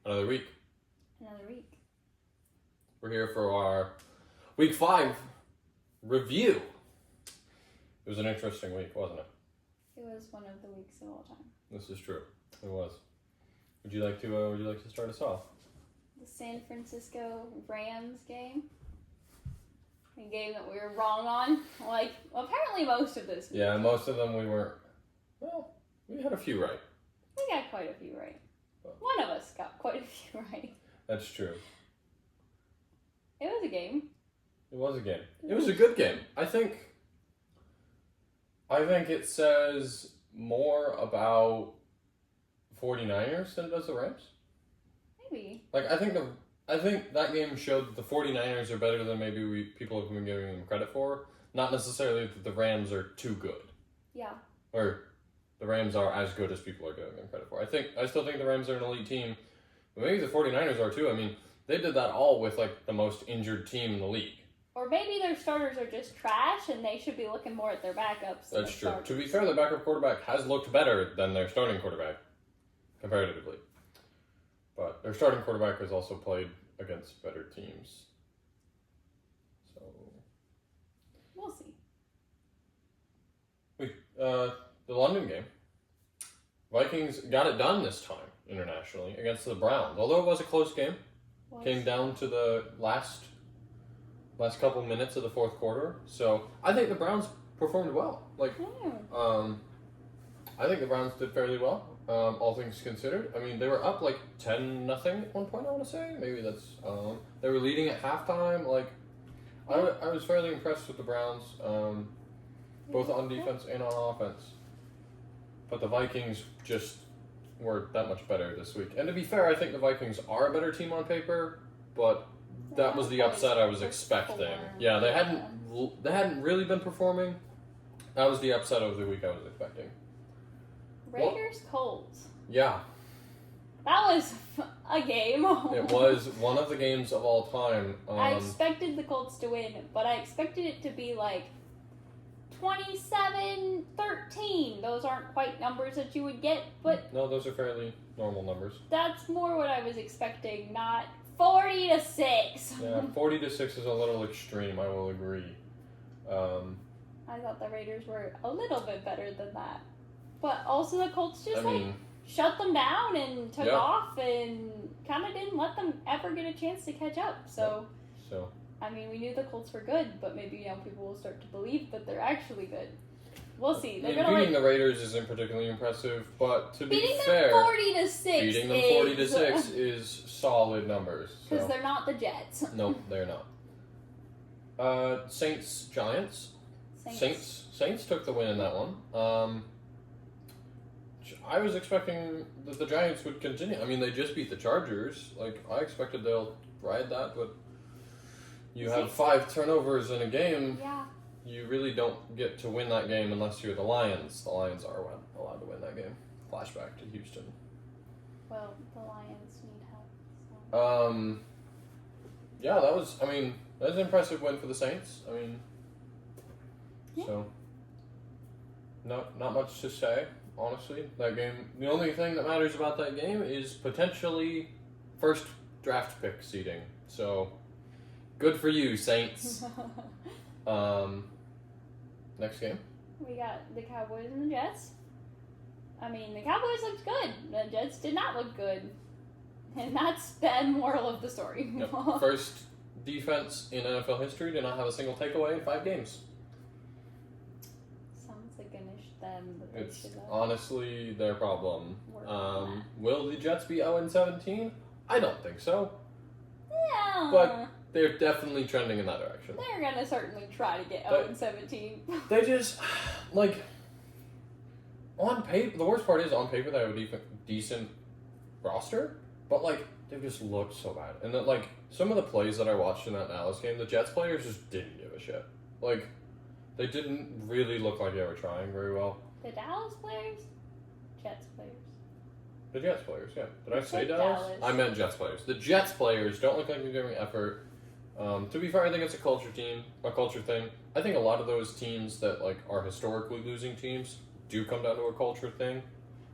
Another week. Another week. We're here for our Week 5 review. It was an interesting week, wasn't it? It was one of the weeks of all time. This is true. It was. Would you like to start us off? The San Francisco Rams game. A game that we were wrong on. Like, apparently most of this week. Yeah, most of them we weren't. Well, we had a few right. We got quite a few right. One of us got quite a few right. That's true. It was a game. It was a game. It was a good game. I think it says more about 49ers than it does the Rams. Maybe. Like, I think that game showed that the 49ers are better than maybe people have been giving them credit for. Not necessarily that the Rams are too good. Yeah. Or the Rams are as good as people are giving them credit for. I still think the Rams are an elite team. But maybe the 49ers are too. I mean, they did that all with, like, the most injured team in the league. Or maybe their starters are just trash and they should be looking more at their backups. That's true. To be fair, their backup quarterback has looked better than their starting quarterback, comparatively. But their starting quarterback has also played against better teams. So we'll see. The London game. Vikings got it done this time internationally against the Browns. Although it was a close game. Came down to the last couple minutes of the fourth quarter. So I think the Browns performed well. I think the Browns did fairly well. All things considered. I mean, they were up like 10-0 at one point, I want to say. Maybe that's... they were leading at halftime. Like, I was fairly impressed with the Browns, both on defense and on offense. But the Vikings just were that much better this week. And to be fair, I think the Vikings are a better team on paper, but that was the upset I was expecting. Yeah, they hadn't really been performing. That was the upset of the week I was expecting. Raiders Colts. Yeah. That was a game. It was one of the games of all time. I expected the Colts to win, but I expected it to be like 27-13. Those aren't quite numbers that you would get, but... No, those are fairly normal numbers. That's more what I was expecting, not 40-6. Yeah, 40-6 is a little extreme, I will agree. I thought the Raiders were a little bit better than that. But also the Colts just shut them down and took off and kind of didn't let them ever get a chance to catch up. So, I mean, we knew the Colts were good, but maybe now people will start to believe that they're actually good. We'll see. Beating the Raiders isn't particularly impressive, but to be fair, beating them 40-6 is solid numbers. Because they're not the Jets. No, they're not. Saints Giants. Saints took the win in that one. I was expecting that the Giants would continue. I mean, they just beat the Chargers. Like, I expected they'll ride that, but you have 5 turnovers in a game. Yeah. You really don't get to win that game unless you're the Lions. The Lions are allowed to win that game. Flashback to Houston. Well, the Lions need help. So. Yeah, that was an impressive win for the Saints. I mean, so, not much to say. Honestly, that game, the only thing that matters about that game is potentially first draft pick seeding. So, good for you, Saints. Next game. We got the Cowboys and the Jets. I mean, the Cowboys looked good. The Jets did not look good. And that's the moral of the story. Yep. First defense in NFL history did not have a single takeaway in 5 games. It's honestly their problem. Will the Jets be 0-17? I don't think so. Yeah. But they're definitely trending in that direction. They're going to certainly try to get 0-17. They just, like, on paper, the worst part is on paper they have a decent roster, but, like, they just looked so bad. And, that, like, some of the plays that I watched in that Dallas game, the Jets players just didn't give a shit. Like, they didn't really look like they were trying very well. The Dallas players? Jets players. The Jets players, yeah. Did I say Dallas? I meant Jets players. The Jets players don't look like they're giving effort. To be fair, I think it's a culture thing. I think a lot of those teams that like are historically losing teams do come down to a culture thing.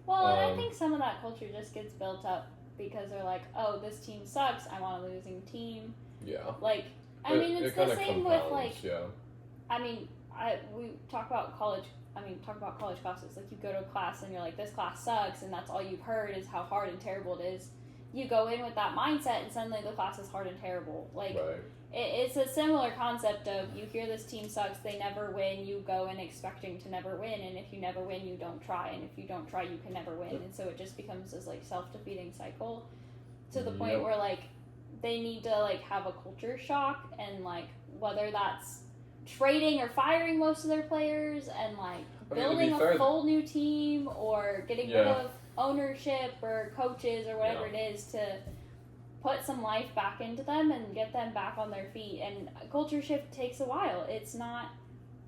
Well, and I think some of that culture just gets built up because they're like, oh, this team sucks, I want a losing team. Yeah. Like, I mean, it's the same with, like, yeah. I mean, we talk about college classes. Like, you go to a class and you're like, this class sucks, and that's all you've heard is how hard and terrible it is. You go in with that mindset, and suddenly the class is hard and terrible. Like, right. It's a similar concept of, you hear this team sucks, they never win, you go in expecting to never win, and if you never win, you don't try, and if you don't try, you can never win. And so it just becomes this, like, self-defeating cycle to the point where, like, they need to, like, have a culture shock, and, like, whether that's trading or firing most of their players, and, like, building a full new team, or getting rid of ownership or coaches or whatever it is to put some life back into them and get them back on their feet. And a culture shift takes a while. It's not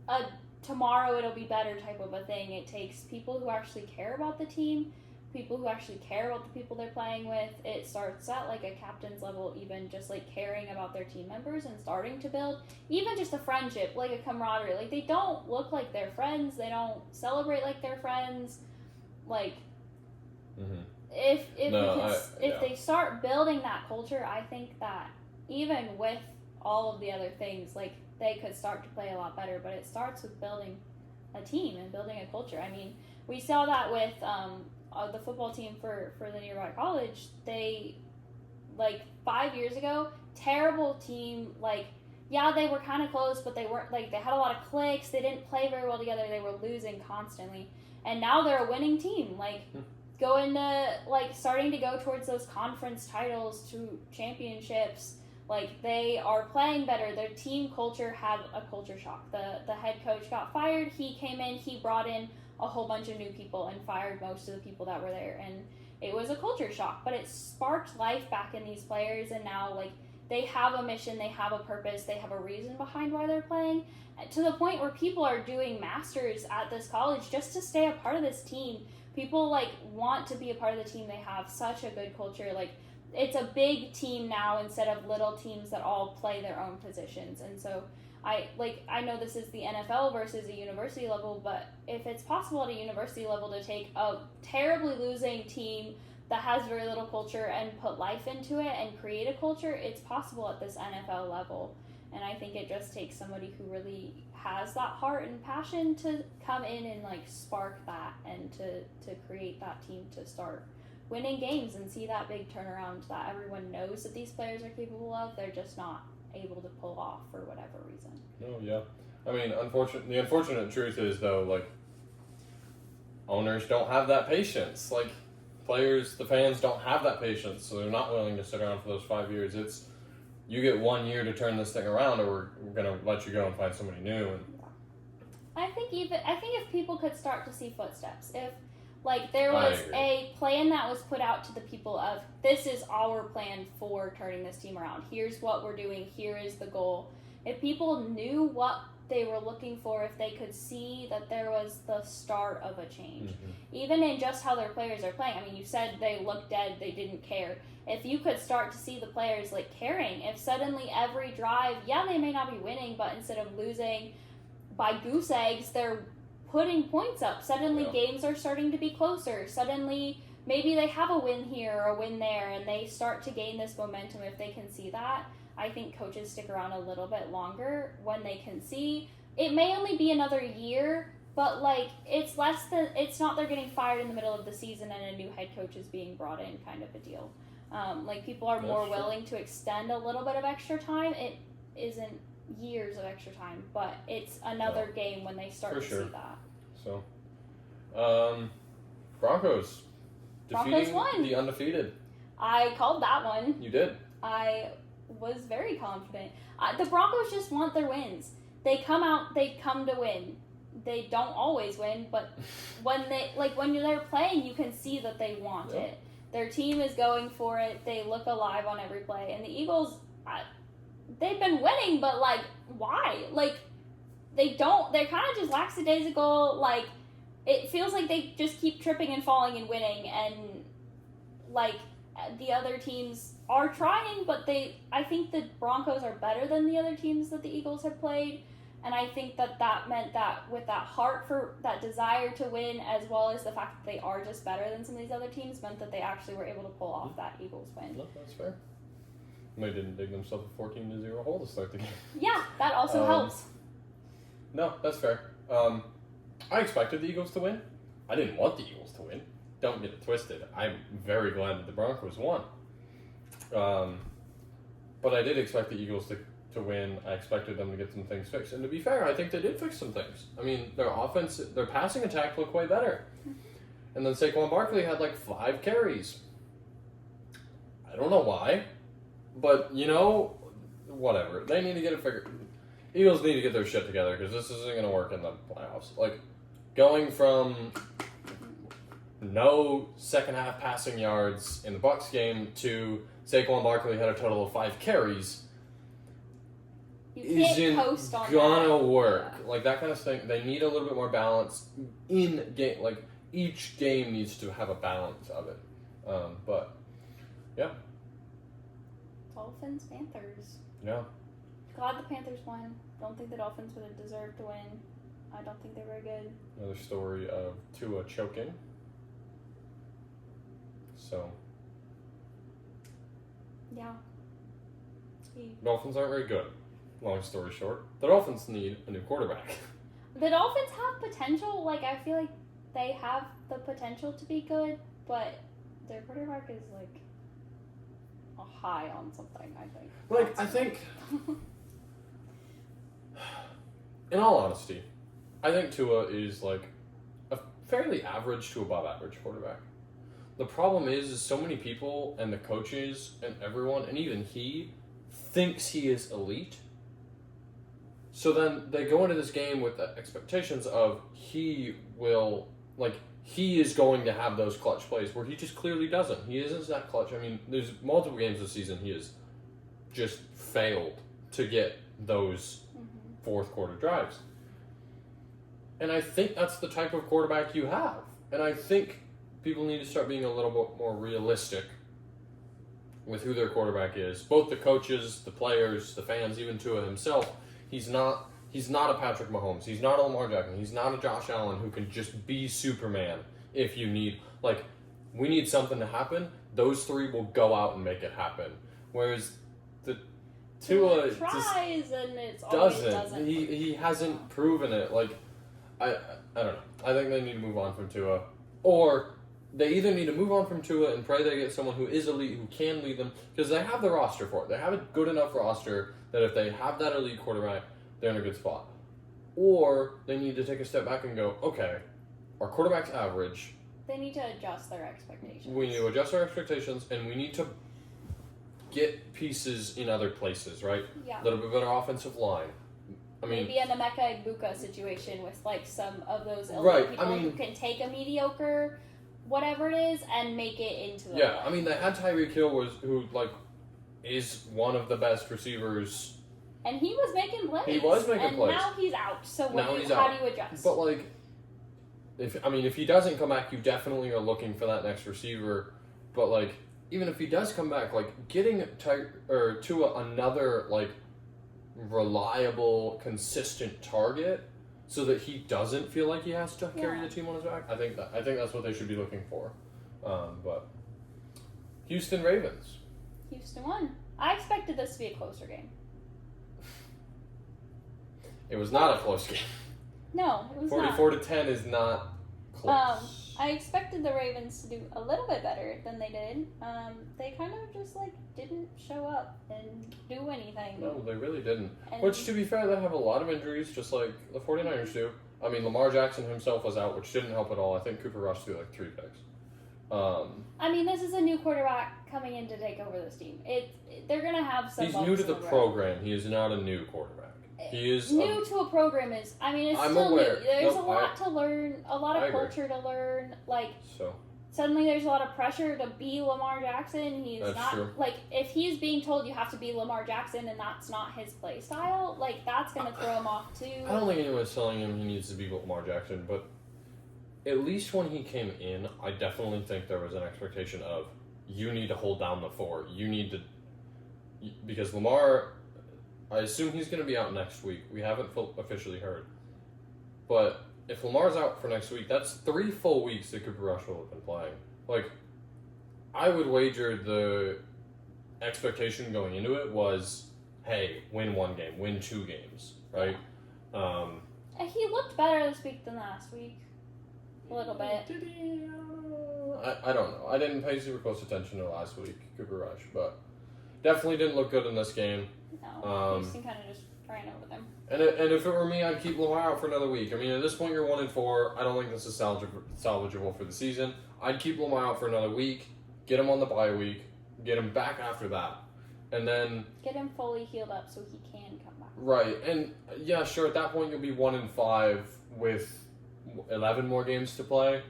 a tomorrow it'll be better type of a thing. It takes people who actually care about the team, people who actually care about the people they're playing with. It starts at, like, a captain's level, even just, like, caring about their team members and starting to build even just a friendship, like a camaraderie. Like, they don't look like they're friends, they don't celebrate like they're friends. Like, if they start building that culture, I think that even with all of the other things, like, they could start to play a lot better. But it starts with building a team and building a culture. I mean, we saw that with the football team for the nearby college. They, like, 5 years ago, terrible team. Like, yeah, they were kind of close, but they weren't, like, they had a lot of cliques. They didn't play very well together. They were losing constantly. And now they're a winning team. Like, going to, like, starting to go towards those conference titles, to championships. Like, they are playing better. Their team culture had a culture shock. The head coach got fired. He came in, he brought in a whole bunch of new people and fired most of the people that were there. And it was a culture shock, but it sparked life back in these players. And now, like, they have a mission, they have a purpose, they have a reason behind why they're playing, to the point where people are doing masters at this college just to stay a part of this team. People, like, want to be a part of the team. They have such a good culture. Like, it's a big team now instead of little teams that all play their own positions. And so I know this is the NFL versus a university level, but if it's possible at a university level to take a terribly losing team that has very little culture and put life into it and create a culture, it's possible at this NFL level. And I think it just takes somebody who really has that heart and passion to come in and, like, spark that, and to create that team to start winning games and see that big turnaround that everyone knows that these players are capable of. They're just not able to pull off for whatever reason. No, yeah. I mean, the unfortunate truth is, though, like, owners don't have that patience. Like, players, the fans don't have that patience, so they're not willing to sit around for those 5 years. It's, you get 1 year to turn this thing around, or we're going to let you go and find somebody new. And I think if people could start to see footsteps, if, like, there was a plan that was put out to the people of, this is our plan for turning this team around, here's what we're doing, here is the goal. If people knew what they were looking for, if they could see that there was the start of a change, even in just how their players are playing. I mean, you said they looked dead, they didn't care. If you could start to see the players, like, caring, if suddenly every drive, yeah, they may not be winning, but instead of losing by goose eggs, they're putting points up. Suddenly games are starting to be closer. Suddenly maybe they have a win here or a win there, and they start to gain this momentum. If they can see that, I think coaches stick around a little bit longer when they can see. It may only be another year, but, like, it's not they're getting fired in the middle of the season and a new head coach is being brought in kind of a deal. Like, people are more willing to extend a little bit of extra time. It isn't years of extra time, but it's another game when they start to see that. So, Broncos defeating won. the undefeated. I called that one. You did. I was very confident. The Broncos just want their wins. They come out, they come to win. They don't always win, but when they're playing, you can see that they want it. Their team is going for it. They look alive on every play. And the Eagles, they've been winning, but, like, why? Like, they're kind of just lackadaisical. Like, it feels like they just keep tripping and falling and winning, and, like, the other teams are trying, but I think the Broncos are better than the other teams that the Eagles have played, And I think that meant that with that heart for that desire to win, as well as the fact that they are just better than some of these other teams, meant that they actually were able to pull off that Eagles win. No, that's fair. They didn't dig themselves a 14-0 hole to start the game. Yeah, that also helps. No, that's fair. I expected the Eagles to win. I didn't want the Eagles to win. Don't get it twisted. I'm very glad that the Broncos won. But I did expect the Eagles to win. I expected them to get some things fixed. And to be fair, I think they did fix some things. I mean, their passing attack looked way better. And then Saquon Barkley had like 5 carries. I don't know why. But, whatever. They need to get it figured. Eagles need to get their shit together because this isn't going to work in the playoffs. Like, going from no second half passing yards in the Bucs game to Saquon Barkley had a total of 5 carries isn't gonna work. Yeah. Like, that kind of thing. They need a little bit more balance in game. Like, each game needs to have a balance of it. But, yeah. Dolphins, Panthers. Yeah. Glad the Panthers won. Don't think the Dolphins would have deserved to win. I don't think they're very good. Another story of Tua choking. So. Yeah. Dolphins aren't very good. Long story short. The Dolphins need a new quarterback. The Dolphins have potential. Like, I feel like they have the potential to be good, but their quarterback is, like, high on something, I think. Like, I think... in all honesty, I think Tua is, like, a fairly average to above average quarterback. The problem is so many people and the coaches and everyone, and even he, thinks he is elite. So then they go into this game with the expectations of he is going to have those clutch plays where he just clearly doesn't. He isn't that clutch. I mean, there's multiple games this season he has just failed to get those fourth quarter drives. And I think that's the type of quarterback you have. And I think people need to start being a little bit more realistic with who their quarterback is. Both the coaches, the players, the fans, even Tua himself. He's not a Patrick Mahomes. He's not a Lamar Jackson. He's not a Josh Allen who can just be Superman if you need. Like, we need something to happen. Those 3 will go out and make it happen. Whereas the Tua tries and it doesn't. He hasn't proven it. Like, I don't know. I think they need to move on from Tua. Or they either need to move on from Tua and pray they get someone who is elite, who can lead them, because they have the roster for it. They have a good enough roster that if they have that elite quarterback, they're in a good spot. Or they need to take a step back and go, okay, our quarterback's average. They need to adjust their expectations. We need to adjust our expectations, and we need to get pieces in other places, right? Yeah. A little bit better offensive line. I mean, maybe an Emeka Egbuka situation with, like, some of those elite people who can take a mediocre whatever it is and make it into the Yeah, I mean, they had Tyreek Hill who is one of the best receivers. And he was making plays. He was making plays. And now he's out. So how do you adjust? But, like, if he doesn't come back, you definitely are looking for that next receiver. But, like, even if he does come back, like, getting Tua another, like, reliable, consistent target so that he doesn't feel like he has to carry the team on his back. I think that's what they should be looking for. But Houston Ravens. Houston won. I expected this to be a closer game. It was not a close game. No, it was 44-10 is not close. I expected the Ravens to do a little bit better than they did. They kind of just, like, didn't show up and do anything. No, they really didn't. Which, to be fair, they have a lot of injuries, just like the 49ers do. I mean, Lamar Jackson himself was out, which didn't help at all. I think Cooper Rush threw, like, 3 picks. I mean, this is a new quarterback coming in to take over this team. They're going to have some. He's new to the program. He is not a new quarterback. He is new to a program. It's I'm still aware. new. There's a lot to learn, a lot of culture to learn. Like, suddenly there's a lot of pressure to be Lamar Jackson. That's not true. Like, if he's being told you have to be Lamar Jackson and that's not his play style, like, that's going to throw him off too. I don't think anyone's telling him he needs to be Lamar Jackson, but at least when he came in, I definitely think there was an expectation of, you need to hold down the fort. You need to, because Lamar I assume he's going to be out next week. We haven't officially heard. But if Lamar's out for next week, that's 3 full weeks that Cooper Rush will have been playing. Like, I would wager the expectation going into it was, hey, win 1 game, win 2 games, right? He looked better this week than last week. A little bit. Did he? I don't know. I didn't pay super close attention to last week, Cooper Rush, but definitely didn't look good in this game. No, Houston kind of just ran over them. And if it were me, I'd keep Lamar out for another week. I mean, at this point, you're 1-4. I don't think this is salvageable for the season. I'd keep Lamar out for another week, get him on the bye week, get him back after that, and then get him fully healed up so he can come back. Right, and yeah, sure. At that point, you'll be 1-5 with 11 more games to play.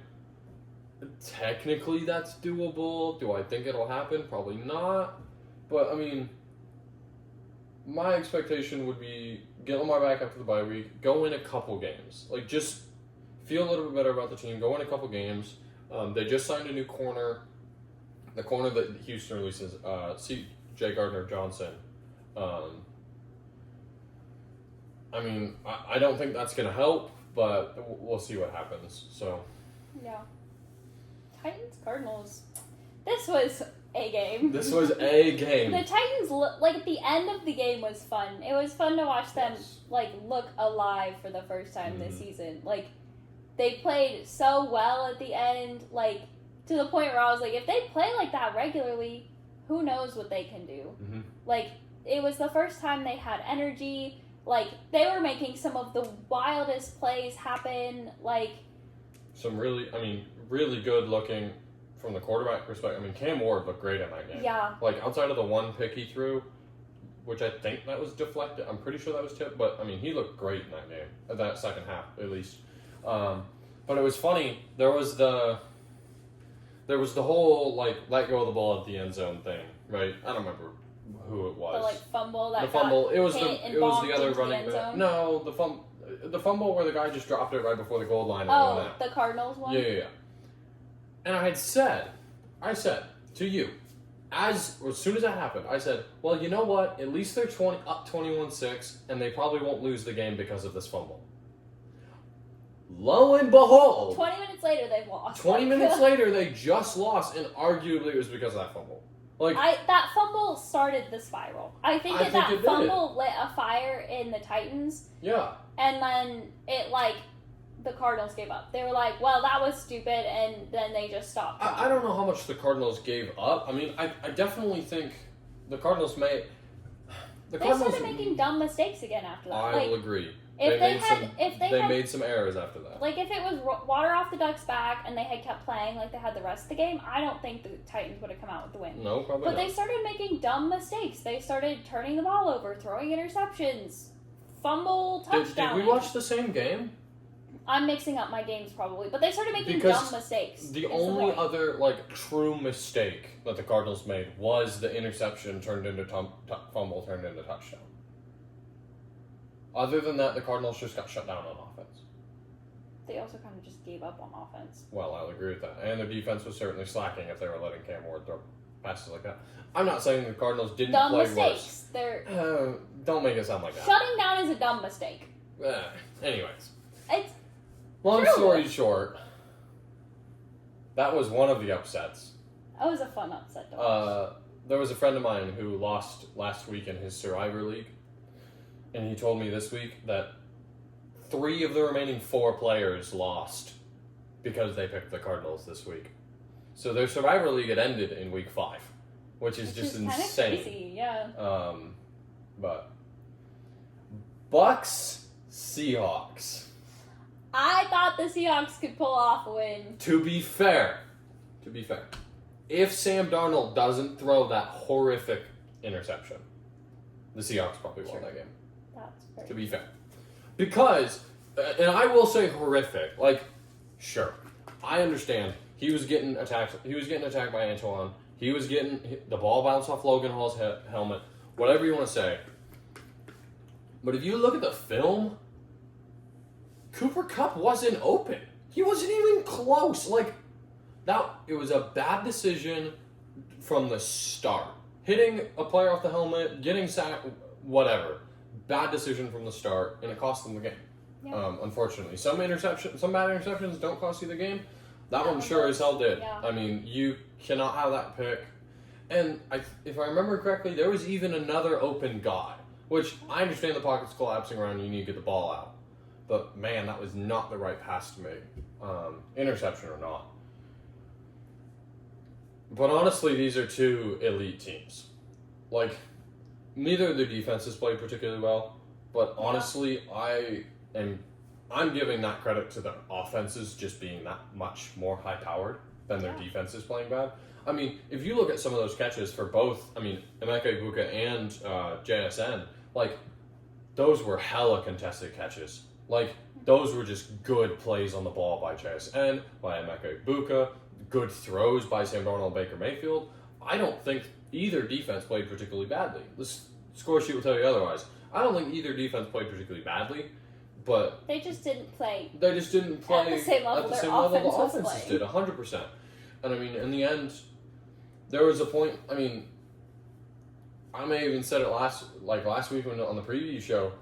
Technically, that's doable. Do I think it'll happen? Probably not. But I mean, my expectation would be get Lamar back after the bye week, go in a couple games. Like, just feel a little bit better about the team, go in a couple games. They just signed a new corner. The corner that Houston releases, C.J. Gardner-Johnson. I mean, I don't think that's going to help, but we'll see what happens. So, yeah. Titans, Cardinals. This was a game. This was a game. The Titans, like, the end of the game was fun. It was fun to watch them, like, look alive for the first time this season. Like, they played so well at the end, like, to the point where I was like, if they play like that regularly, who knows what they can do. Like, it was the first time they had energy. Like, they were making some of the wildest plays happen. Like, some really good looking from the quarterback perspective. I mean, Cam Ward looked great in that game. Yeah. Like, outside of the one pick he threw, which I think that was deflected. I'm pretty sure that was tipped, but I mean, he looked great in that game, that second half at least. But it was funny. There was the whole, like, let go of the ball at the end zone thing, right? I don't remember who it was. The, like, fumble that it was the other into running back. No, the fumble where the guy just dropped it right before the goal line. Oh, the Cardinals one? Yeah. And I said to you, as soon as that happened, I said, well, you know what? At least they're up 21-6, and they probably won't lose the game because of this fumble. Lo and behold, 20 minutes later, they've lost. 20 minutes later, they just lost, and arguably it was because of that fumble. Like, that fumble started the spiral. I think that fumble lit a fire in the Titans. Yeah. And then the Cardinals gave up. They were like, well, that was stupid, and then they just stopped. I don't know how much the Cardinals gave up. I mean, I definitely think the Cardinals may... They started making dumb mistakes again after that. I will agree. If they made some errors after that. Like, if it was water off the duck's back and they had kept playing like they had the rest of the game, I don't think the Titans would have come out with the win. No, probably not. But they started making dumb mistakes. They started turning the ball over, throwing interceptions, fumble, touchdown. Did we watch the same game? I'm mixing up my games probably, but they started making dumb mistakes. The only other, like, true mistake that the Cardinals made was the interception turned into fumble turned into touchdown. Other than that, the Cardinals just got shut down on offense. They also kind of just gave up on offense. Well, I'll agree with that. And their defense was certainly slacking if they were letting Cam Ward throw passes like that. I'm not saying the Cardinals didn't play mistakes. Worse. Don't make it sound like that. Shutting down is a dumb mistake. Anyways. It's long story short, that was one of the upsets. That was a fun upset to watch. There was a friend of mine who lost last week in his Survivor League. And he told me this week that 3 of the remaining 4 players lost because they picked the Cardinals this week. So their Survivor League had ended in week 5, which is just insane. Crazy, yeah. But Bucks, Seahawks. I thought the Seahawks could pull off a win. To be fair, if Sam Darnold doesn't throw that horrific interception, the Seahawks probably won that game. To be fair. Because, and I will say horrific, like, sure, I understand. He was getting attacked by Antoine. He was getting, the ball bounced off Logan Hall's helmet. Whatever you want to say. But if you look at the film, Cooper Kupp wasn't open. He wasn't even close. Like, it was a bad decision from the start. Hitting a player off the helmet, getting sacked, whatever. Bad decision from the start, and it cost them the game. Yeah. Unfortunately, some bad interceptions don't cost you the game. That one sure as hell did. Yeah. I mean, you cannot have that pick. And if I remember correctly, there was even another open guy, which I understand the pocket's collapsing around you need to get the ball out. But man, that was not the right pass to make. Interception or not. But honestly, these are two elite teams. Like, neither of their defenses played particularly well. But honestly, I'm giving that credit to the offenses just being that much more high-powered than their defenses playing bad. I mean, if you look at some of those catches for both, Emeka Egbuka and JSN, like, those were hella contested catches. Like, those were just good plays on the ball by JSN, by Emeka Egbuka, good throws by Sam Darnold and Baker Mayfield. I don't think either defense played particularly badly. The score sheet will tell you otherwise. I don't think either defense played particularly badly, but they just didn't play. They just didn't play at the same level the offenses offenses did, 100%. And I mean, in the end, there was a point. I mean, I may have even said it last week on the preview show,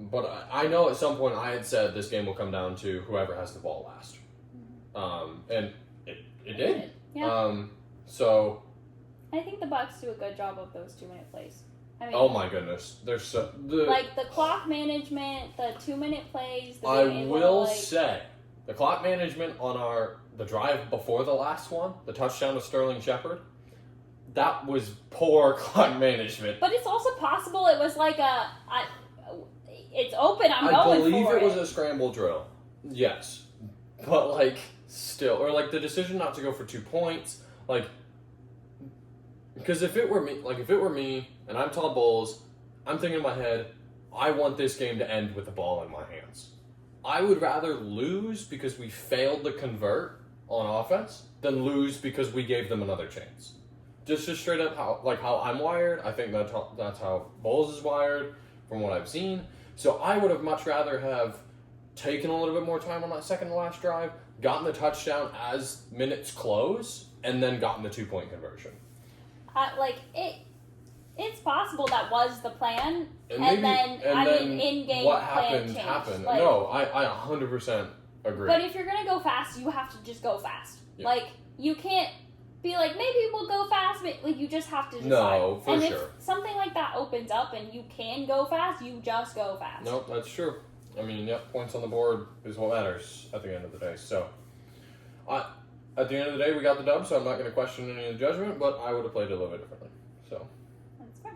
but I know at some point I had said this game will come down to whoever has the ball last, and it did. Yeah. So I think the Bucs do a good job of those 2-minute plays. I mean, oh my goodness, there's like the clock management, the 2-minute plays. I will say the clock management on the drive before the last one, the touchdown to Sterling Shepard, that was poor clock management. But it's also possible it was like it's open. I'm going for it. I believe it was a scramble drill. Yes, but like still, or like the decision not to go for 2 points, like. Because if it were me, and I'm Todd Bowles, I'm thinking in my head, I want this game to end with the ball in my hands. I would rather lose because we failed to convert on offense than lose because we gave them another chance. Just straight up how I'm wired. I think that's how Bowles is wired from what I've seen. So I would have much rather have taken a little bit more time on that second to last drive, gotten the touchdown as minutes close, and then gotten the 2-point conversion. It's possible that was the plan, and then in-game what plan happened. Like, no, I 100% agree. But if you're gonna go fast, you have to just go fast. Yeah. Like, you can't be like, maybe we'll go fast, but like, you just have to decide. No, for and sure. if something like that opens up and you can go fast, you just go fast. Nope, that's true. I mean, yep, points on the board is what matters at the end of the day. So, at the end of the day, we got the dub, so I'm not going to question any of the judgment, but I would have played it a little bit differently. So that's fair.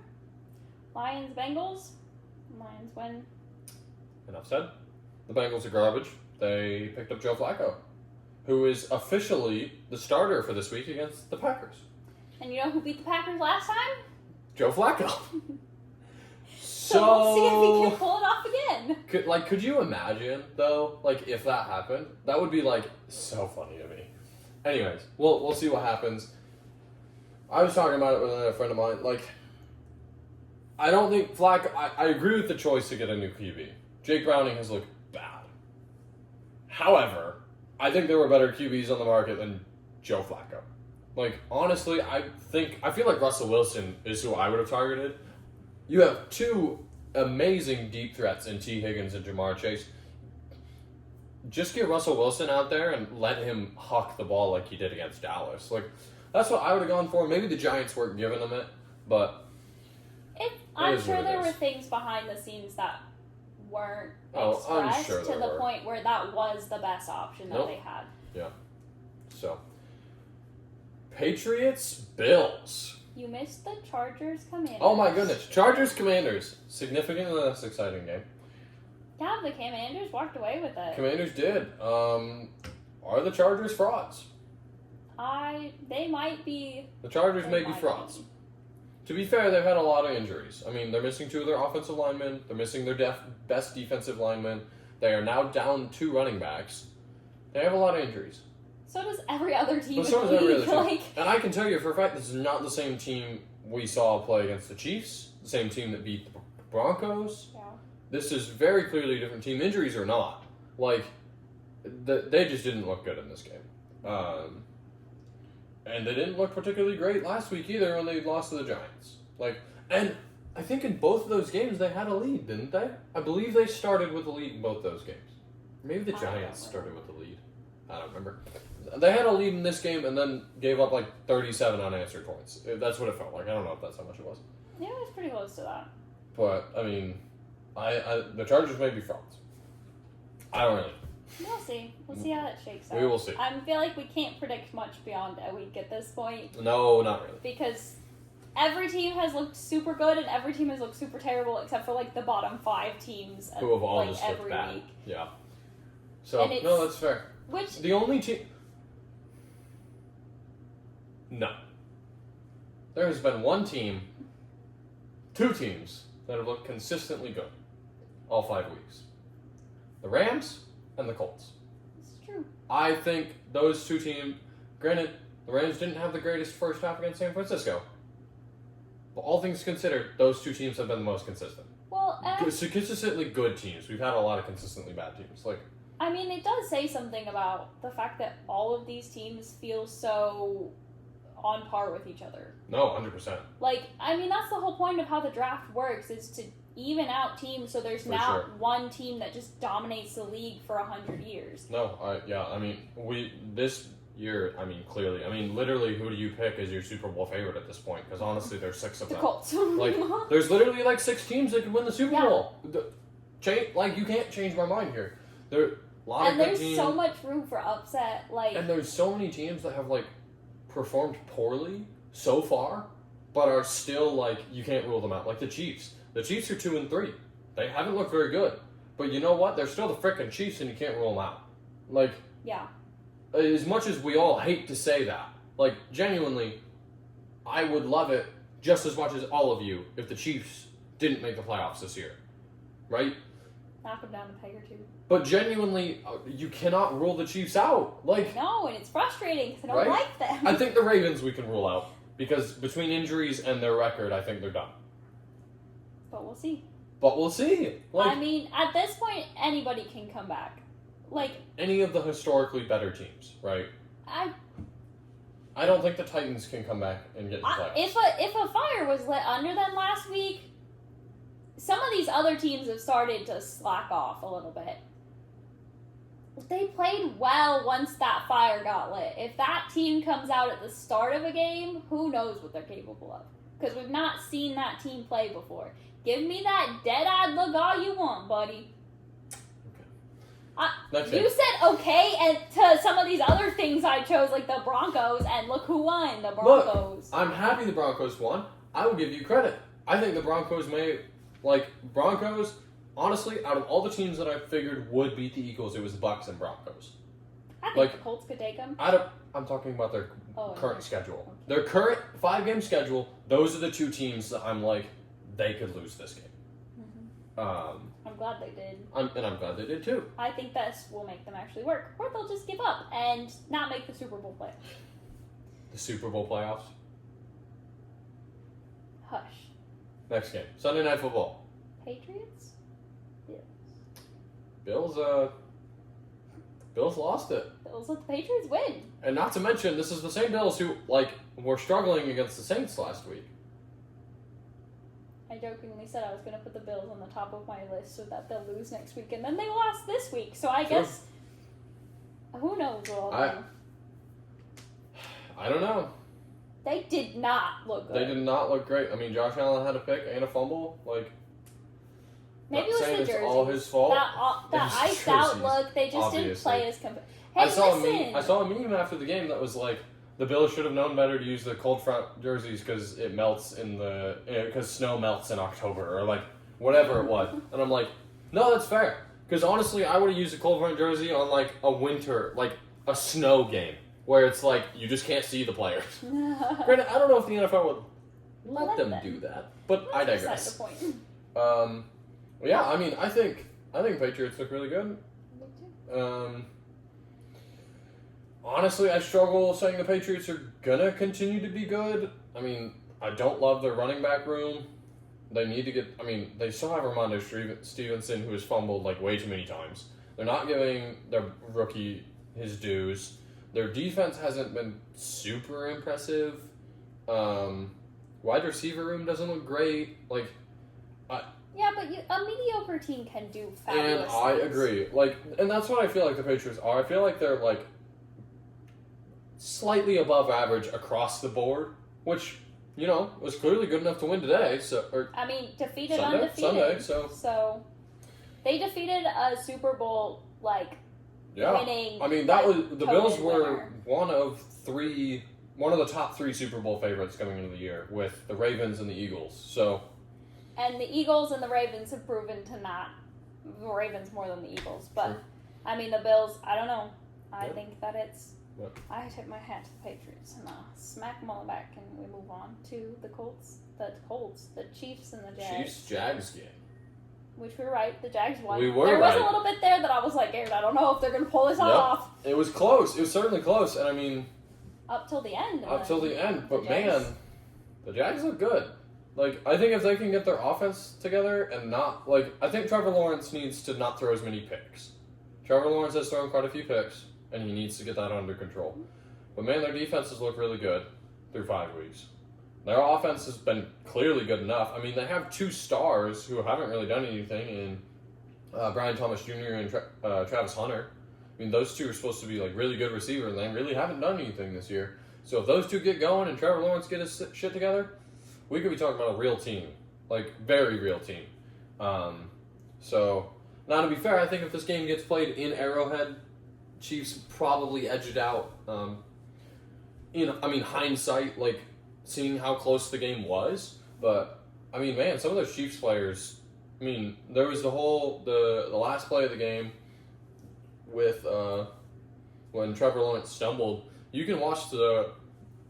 Lions, Bengals. Lions win. Enough said. The Bengals are garbage. They picked up Joe Flacco, who is officially the starter for this week against the Packers. And you know who beat the Packers last time? Joe Flacco. So we'll see if he can pull it off again. Could you imagine, though, like, if that happened? That would be, like, so funny to me. Anyways, we'll see what happens. I was talking about it with another friend of mine. Like, I don't think Flacco... I agree with the choice to get a new QB. Jake Browning has looked bad. However, I think there were better QBs on the market than Joe Flacco. Like, honestly, I feel like Russell Wilson is who I would have targeted. You have two amazing deep threats in T. Higgins and Jamar Chase. Just get Russell Wilson out there and let him huck the ball like he did against Dallas. Like, that's what I would have gone for. Maybe the Giants weren't giving him it, but I'm sure there were things behind the scenes that weren't expressed to the point where that was the best option that they had. Yeah. So, Patriots, Bills. You missed the Chargers Commanders. Oh my goodness. Chargers Commanders. Significantly less exciting game. Yeah, the Commanders walked away with it. Commanders did. Are the Chargers frauds? They might be. The Chargers may be frauds. To be fair, they've had a lot of injuries. I mean, they're missing 2 of their offensive linemen. They're missing their best defensive linemen. They are now down 2 running backs. They have a lot of injuries. So does every other team. But so does every other team. And I can tell you for a fact, this is not the same team we saw play against the Chiefs. The same team that beat the Broncos. Yeah. This is very clearly a different team. Injuries or not. Like, they just didn't look good in this game. And they didn't look particularly great last week either when they lost to the Giants. Like, and I think in both of those games they had a lead, didn't they? I believe they started with a lead in both those games. Maybe the Giants started with the lead. I don't remember. They had a lead in this game and then gave up like 37 unanswered points. That's what it felt like. I don't know if that's how much it was. Yeah, it was pretty close to that. But, I mean, the Chargers may be frauds. I don't really. We'll see. We'll see how that shakes out. We will see. I feel like we can't predict much beyond a week at this point. No, not really. Because every team has looked super good and every team has looked super terrible except for like the bottom 5 teams. Who have all like, just looked every bad. week. Yeah. So, no, that's fair. Which... The only team... No. There has been one team, 2 teams, that have looked consistently good all 5 weeks. The Rams and the Colts. It's true. I think those 2 teams... Granted, the Rams didn't have the greatest first half against San Francisco. But all things considered, those 2 teams have been the most consistent. Well, consistently good teams. We've had a lot of consistently bad teams. Like, I mean, it does say something about the fact that all of these teams feel so on par with each other. No, 100%. Like, I mean, that's the whole point of how the draft works, is to even out teams so there's not one team that just dominates the league for 100 years. No, I mean, this year, I mean, clearly, I mean, literally, who do you pick as your Super Bowl favorite at this point? Because honestly, there's 6 of them. The Colts. Like, there's literally like 6 teams that could win the Super Bowl. Like, you can't change my mind here. There are a lot of good teams. And there's so much room for upset. Like, and there's so many teams that have, like, performed poorly so far, but are still, like, you can't rule them out. Like the Chiefs. The Chiefs are 2-3. They haven't looked very good. But you know what? They're still the frickin' Chiefs, and you can't rule them out. Like, yeah. As much as we all hate to say that, like, genuinely, I would love it just as much as all of you if the Chiefs didn't make the playoffs this year. Right? Knock them down a peg or 2. But genuinely, you cannot rule the Chiefs out. Like, no, and it's frustrating because I don't like them. I think the Ravens we can rule out. Because between injuries and their record, I think they're done. But we'll see. Like, I mean, at this point, anybody can come back. Like, any of the historically better teams, right? I don't think the Titans can come back and get in the playoffs. If a fire was lit under them last week, some of these other teams have started to slack off a little bit. They played well once that fire got lit. If that team comes out at the start of a game, who knows what they're capable of? Because we've not seen that team play before. Give me that dead-eyed look all you want, buddy. You said okay and to some of these other things I chose, like the Broncos, and look who won, the Broncos. Look, I'm happy the Broncos won. I will give you credit. I think the Broncos Broncos, honestly, out of all the teams that I figured would beat the Eagles, it was the Bucs and Broncos. I think the Colts could take them. I'm talking about their current schedule. Okay. Their current 5-game schedule, those are the 2 teams that I'm like, they could lose this game. Mm-hmm. I'm glad they did. I'm glad they did too. I think this will make them actually work. Or they'll just give up and not make the Super Bowl playoffs. The Super Bowl playoffs? Hush. Next game. Sunday Night Football. Patriots? Bills lost it. Bills let the Patriots win. And not to mention, this is the same Bills who, like, were struggling against the Saints last week. I jokingly said I was going to put the Bills on the top of my list so that they'll lose next week, and then they lost this week, so I guess who knows what I'll do. I don't know. They did not look good. They did not look great. I mean, Josh Allen had a pick and a fumble. Like, maybe it was the jersey. It's all his fault. That iced out look, they just didn't play as competitive. Hey, I saw a meme after the game that was like, the Bills should have known better to use the cold front jerseys because it melts because snow melts in October or like whatever it was. And I'm like, no, that's fair. Because honestly, I would have used a cold front jersey on like a winter, like a snow game where it's like you just can't see the players. Granted, I don't know if the NFL would let them do that, but I digress. That's the point. Yeah, I mean, I think Patriots look really good. Honestly, I struggle saying the Patriots are gonna continue to be good. I mean, I don't love their running back room. They need to get. I mean, they still have Ramondre Stevenson, who has fumbled like way too many times. They're not giving their rookie his dues. Their defense hasn't been super impressive. Wide receiver room doesn't look great. Like, Yeah, but a mediocre team can do fabulous And I things. agree. Like, and that's what I feel like the Patriots are. I feel like they're like slightly above average across the board, which, you know, was clearly good enough to win today. So, or I mean, defeated Sunday, undefeated. so they defeated a Super Bowl winning. I mean, that was the Bills winner. were one of the top 3 Super Bowl favorites coming into the year with the Ravens and the Eagles. So, and the Eagles and the Ravens have proven to not the Ravens more than the Eagles, but sure. I mean the Bills. I don't know. I Yeah. think that it's. Yeah. I tip my hat to the Patriots and smack them on the back, and we move on to the Colts, the Chiefs, and the Jags. Chiefs-Jags game. Which we were right. The Jags won. We were there was right. a little bit there that I was like, Garrett, I don't know if they're going to pull this off. It was close. It was certainly close, and I mean, up till the end. But man, the Jags look good. Like, I think if they can get their offense together and not, like, I think Trevor Lawrence needs to not throw as many picks. Trevor Lawrence has thrown quite a few picks, and he needs to get that under control. But man, their defenses look really good through 5 weeks. Their offense has been clearly good enough. I mean, they have 2 stars who haven't really done anything in Brian Thomas Jr. and Travis Hunter. I mean, those 2 are supposed to be like really good receivers, and they really haven't done anything this year. So if those 2 get going and Trevor Lawrence get his shit together, we could be talking about a real team, like very real team. So now to be fair, I think if this game gets played in Arrowhead, Chiefs probably edge it out. Hindsight, like seeing how close the game was, but I mean, man, some of those Chiefs players. I mean, there was the last play of the game with when Trevor Lawrence stumbled. You can watch the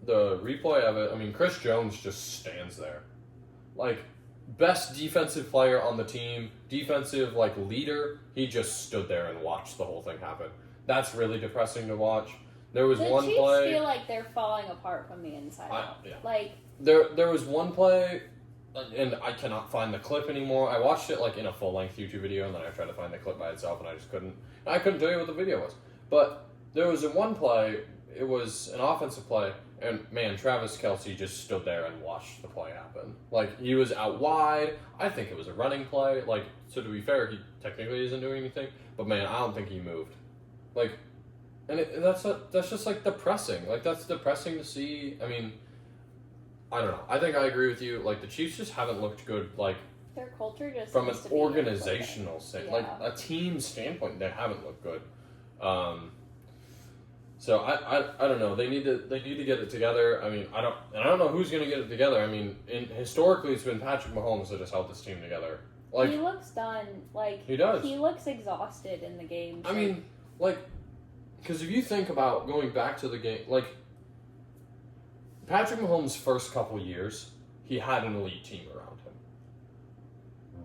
replay of it. I mean, Chris Jones just stands there, like best defensive player on the team, defensive leader. He just stood there and watched the whole thing happen. That's really depressing to watch. There was one Chiefs play. Feel like they're falling apart from the inside out. Yeah. Like there was one play, and I cannot find the clip anymore. I watched it in a full length YouTube video, and then I tried to find the clip by itself, and I just couldn't. I couldn't tell you what the video was. But there was one play. It was an offensive play, and man, Travis Kelce just stood there and watched the play happen. Like, he was out wide. I think it was a running play. Like, so to be fair, he technically isn't doing anything. But man, I don't think he moved. Like, and that's just depressing. Like, that's depressing to see. I mean, I don't know. I think I agree with you. Like, the Chiefs just haven't looked good. Like, their culture just from an seems to be organizational standpoint, yeah. like a team standpoint, they haven't looked good. So I don't know. They need to get it together. I mean, I don't know who's going to get it together. I mean, historically, it's been Patrick Mahomes that has held this team together. Like, he looks done. Like, he does. He looks exhausted in the game. I mean, because if you think about going back to the game, Patrick Mahomes' first couple years, he had an elite team around him.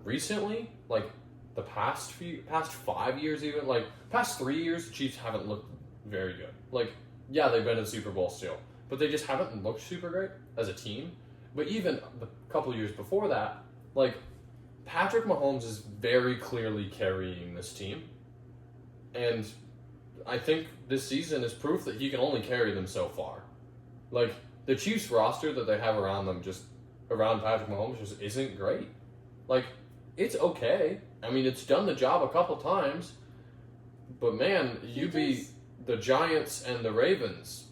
Recently, the past 5 years, even past 3 years, the Chiefs haven't looked very good. Yeah, they've been to the Super Bowl still, but they just haven't looked super great as a team. But even the couple years before that, Patrick Mahomes is very clearly carrying this team, and I think this season is proof that he can only carry them so far. The Chiefs roster that they have around them, just around Patrick Mahomes, just isn't great. It's okay. I mean, it's done the job a couple times, but man, you beat the Giants and the Ravens.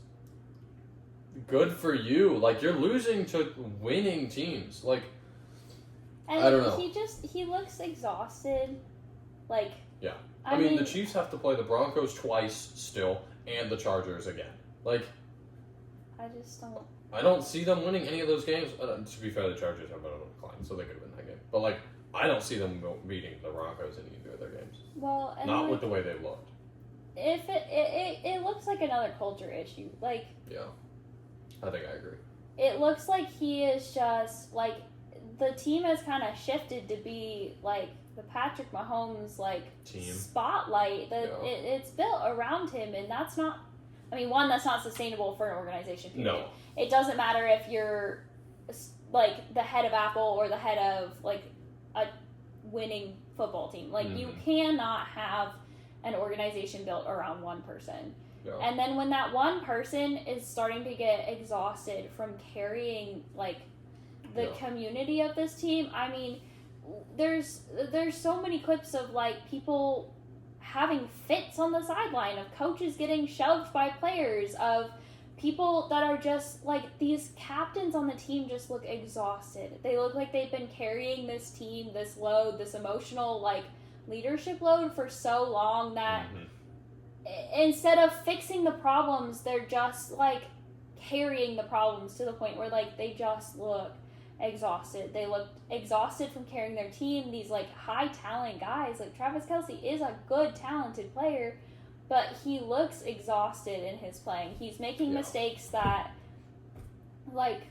Good for you. You're losing to winning teams. And I don't know. He looks exhausted. Yeah. I mean, the Chiefs have to play the Broncos twice still, and the Chargers again. I just don't. I don't see them winning any of those games. To be fair, the Chargers have been on a decline, so they could win that game. But I don't see them beating the Broncos in either of their games. Well, and not with the way they've looked. If it looks like another culture issue. Yeah, I think I agree. It looks like he is just the team has kind of shifted to be the Patrick Mahomes team spotlight. It's built around him, and that's not. I mean, one, that's not sustainable for an organization. Period. No, it doesn't matter if you're the head of Apple or the head of a winning football team. You cannot have an organization built around one person. Yeah. And then when that one person is starting to get exhausted from carrying the community of this team, I mean, there's so many clips of like people having fits on the sideline, of coaches getting shoved by players, of people that are just like, these captains on the team just look exhausted. They look like they've been carrying this team, this load, this emotional like leadership load for so long that instead of fixing the problems, they're just like carrying the problems to the point where like they just look exhausted. They look exhausted from carrying their team. These like high talent guys, like Travis Kelce is a good talented player, but he looks exhausted in his playing. He's making mistakes that, like,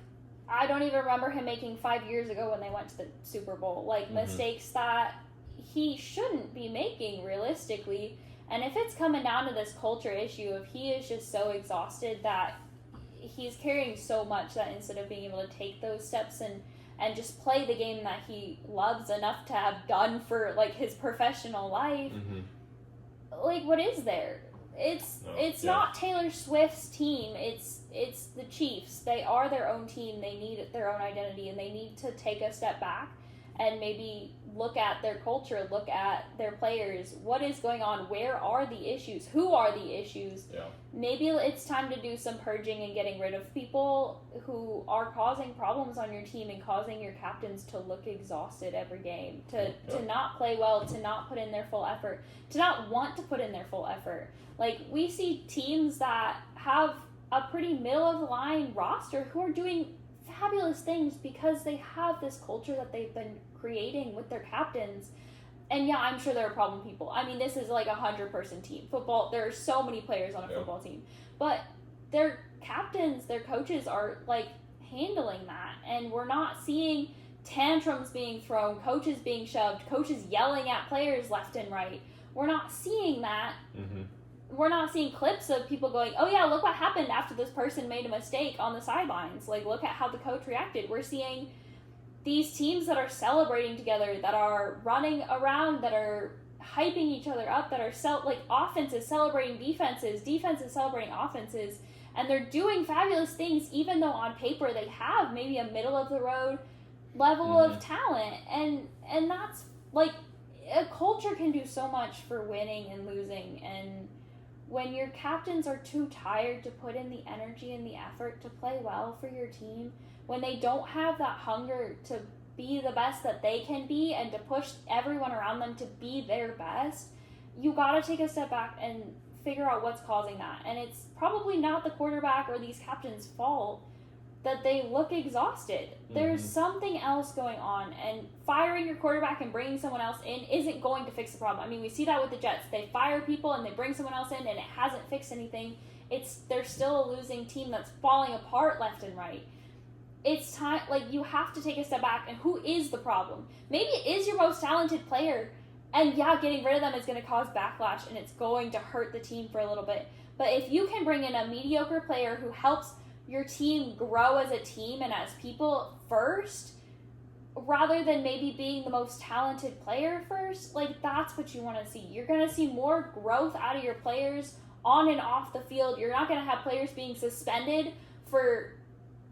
I don't even remember him making 5 years ago when they went to the Super Bowl. Like, mistakes that he shouldn't be making realistically. And if it's coming down to this culture issue of he is just so exhausted that he's carrying so much that instead of being able to take those steps and just play the game that he loves enough to have done for, like, his professional life, like, what is there? It's not Taylor Swift's team. It's the Chiefs. They are their own team. They need their own identity, and they need to take a step back and maybe look at their culture, look at their players. What is going on? Where are the issues? Who are the issues? Yeah. Maybe it's time to do some purging and getting rid of people who are causing problems on your team and causing your captains to look exhausted every game, to not play well, to not put in their full effort, to not want to put in their full effort. Like, we see teams that have a pretty middle-of-the-line roster who are doing fabulous things because they have this culture that they've been creating with their captains. And yeah, I'm sure there are problem people. I mean, this is like 100-person team. Football, there are so many players on a football team. But their captains, their coaches are like handling that. And we're not seeing tantrums being thrown, coaches being shoved, coaches yelling at players left and right. We're not seeing that. We're not seeing clips of people going, oh yeah, look what happened after this person made a mistake on the sidelines. Like, look at how the coach reacted. We're seeing these teams that are celebrating together, that are running around, that are hyping each other up, that are offenses celebrating defenses, defenses celebrating offenses, and they're doing fabulous things even though on paper they have maybe a middle-of-the-road level of talent. And that's, like, a culture can do so much for winning and losing, and when your captains are too tired to put in the energy and the effort to play well for your team, when they don't have that hunger to be the best that they can be and to push everyone around them to be their best, you gotta take a step back and figure out what's causing that. And it's probably not the quarterback or these captains' fault that they look exhausted. There's something else going on, and firing your quarterback and bringing someone else in isn't going to fix the problem. I mean, we see that with the Jets. They fire people and they bring someone else in, and it hasn't fixed anything. They're still a losing team that's falling apart left and right. It's time, like, you have to take a step back, and who is the problem? Maybe it is your most talented player, and yeah, getting rid of them is going to cause backlash, and it's going to hurt the team for a little bit. But if you can bring in a mediocre player who helps your team grow as a team and as people first, rather than maybe being the most talented player first, like, that's what you want to see. You're going to see more growth out of your players on and off the field. You're not going to have players being suspended for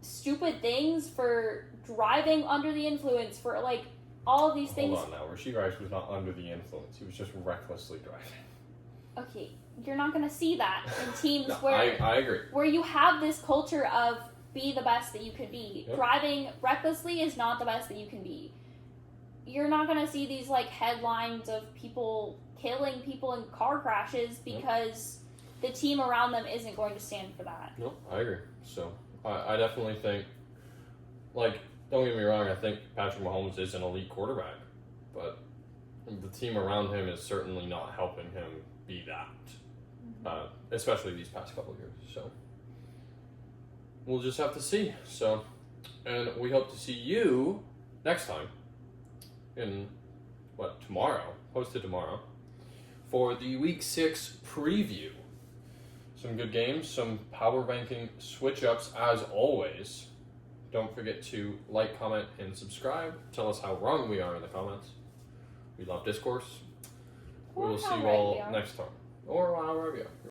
stupid things, for driving under the influence, for, like, all of these things. Hold on now. Rasheed Rice was not under the influence. He was just recklessly driving. Okay, you're not going to see that in teams No, where I agree. Where you have this culture of be the best that you can be. Yep. Driving recklessly is not the best that you can be. You're not going to see these, like, headlines of people killing people in car crashes because the team around them isn't going to stand for that. No, I agree. So, I definitely think, like, don't get me wrong, I think Patrick Mahomes is an elite quarterback, but the team around him is certainly not helping him be that, especially these past couple of years. So we'll just have to see. So, and we hope to see you next time in posted tomorrow for the Week 6 preview. Some good games, some power ranking switch ups as always. Don't forget to like, comment, and subscribe. Tell us how wrong we are in the comments. We love discourse. We will see you all next time. Or however you are.